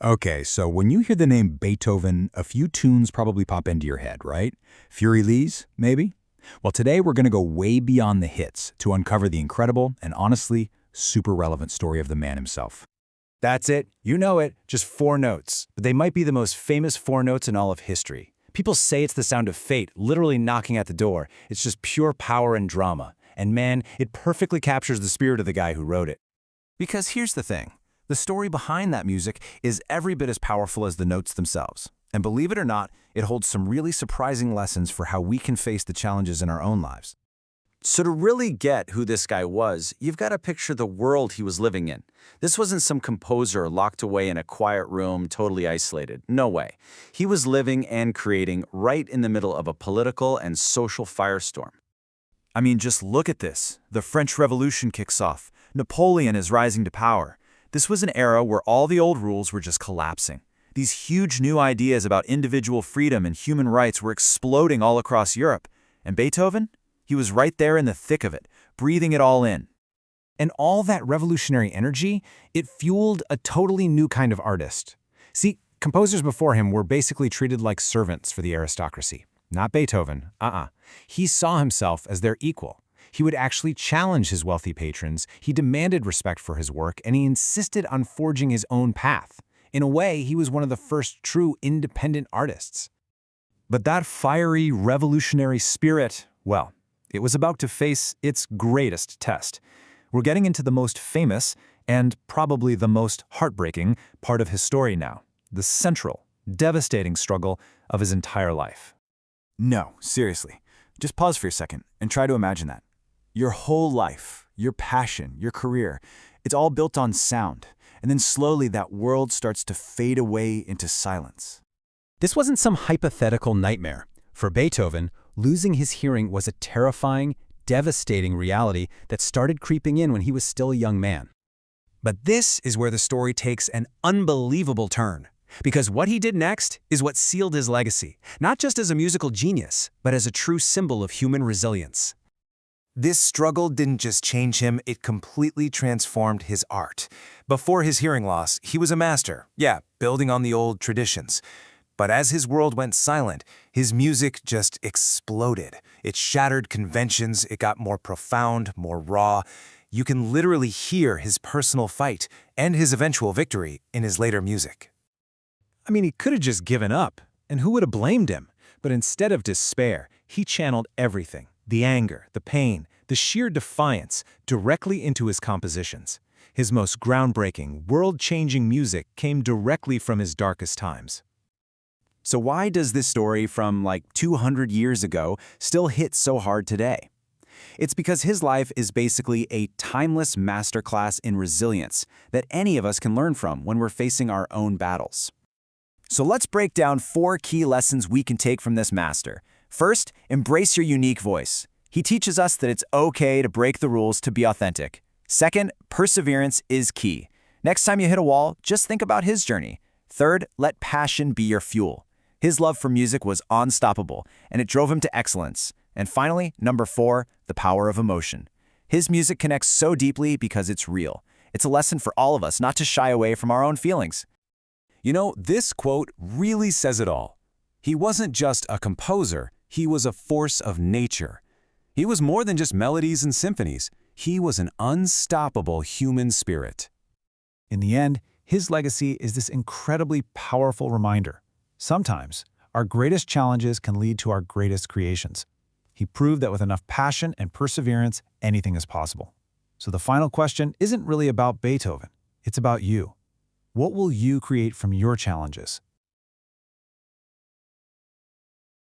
Okay, so when you hear the name Beethoven, a few tunes probably pop into your head, right? Fury Elise, maybe? Well, today we're going to go way beyond the hits to uncover the incredible and honestly super relevant story of the man himself. That's it. You know it. Just four notes. But they might be the most famous four notes in all of history. People say it's the sound of fate, literally knocking at the door. It's just pure power and drama. And man, it perfectly captures the spirit of the guy who wrote it. Because here's the thing. The story behind that music is every bit as powerful as the notes themselves. And believe it or not, it holds some really surprising lessons for how we can face the challenges in our own lives. So to really get who this guy was, you've got to picture the world he was living in. This wasn't some composer locked away in a quiet room, totally isolated. No way. He was living and creating right in the middle of a political and social firestorm. I mean, just look at this. The French Revolution kicks off. Napoleon is rising to power. This was an era where all the old rules were just collapsing. These huge new ideas about individual freedom and human rights were exploding all across Europe. And Beethoven? He was right there in the thick of it, breathing it all in. And all that revolutionary energy, it fueled a totally new kind of artist. See, composers before him were basically treated like servants for the aristocracy. Not Beethoven, He saw himself as their equal. He would actually challenge his wealthy patrons, he demanded respect for his work, and he insisted on forging his own path. In a way, he was one of the first true independent artists. But that fiery, revolutionary spirit, well, it was about to face its greatest test. We're getting into the most famous and probably the most heartbreaking part of his story now, the central, devastating struggle of his entire life. No, seriously, just pause for a second and try to imagine that. Your whole life, your passion, your career, it's all built on sound, and then slowly that world starts to fade away into silence. This wasn't some hypothetical nightmare. For Beethoven, losing his hearing was a terrifying, devastating reality that started creeping in when he was still a young man. But this is where the story takes an unbelievable turn. Because what he did next is what sealed his legacy, not just as a musical genius, but as a true symbol of human resilience. This struggle didn't just change him, it completely transformed his art. Before his hearing loss, he was a master, building on the old traditions. But as his world went silent, his music just exploded. It shattered conventions, it got more profound, more raw. You can literally hear his personal fight and his eventual victory in his later music. I mean, he could have just given up, and who would have blamed him? But instead of despair, he channeled everything, the anger, the pain, the sheer defiance, directly into his compositions. His most groundbreaking, world-changing music came directly from his darkest times. So why does this story from like 200 years ago still hit so hard today? It's because his life is basically a timeless masterclass in resilience that any of us can learn from when we're facing our own battles. So let's break down 4 key lessons we can take from this master. First, embrace your unique voice. He teaches us that it's okay to break the rules to be authentic. Second, perseverance is key. Next time you hit a wall, just think about his journey. Third, let passion be your fuel. His love for music was unstoppable, and it drove him to excellence. And finally, number 4, the power of emotion. His music connects so deeply because it's real. It's a lesson for all of us not to shy away from our own feelings. You know, this quote really says it all. He wasn't just a composer, he was a force of nature. He was more than just melodies and symphonies. He was an unstoppable human spirit. In the end, his legacy is this incredibly powerful reminder. Sometimes, our greatest challenges can lead to our greatest creations. He proved that with enough passion and perseverance, anything is possible. So the final question isn't really about Beethoven. It's about you. What will you create from your challenges?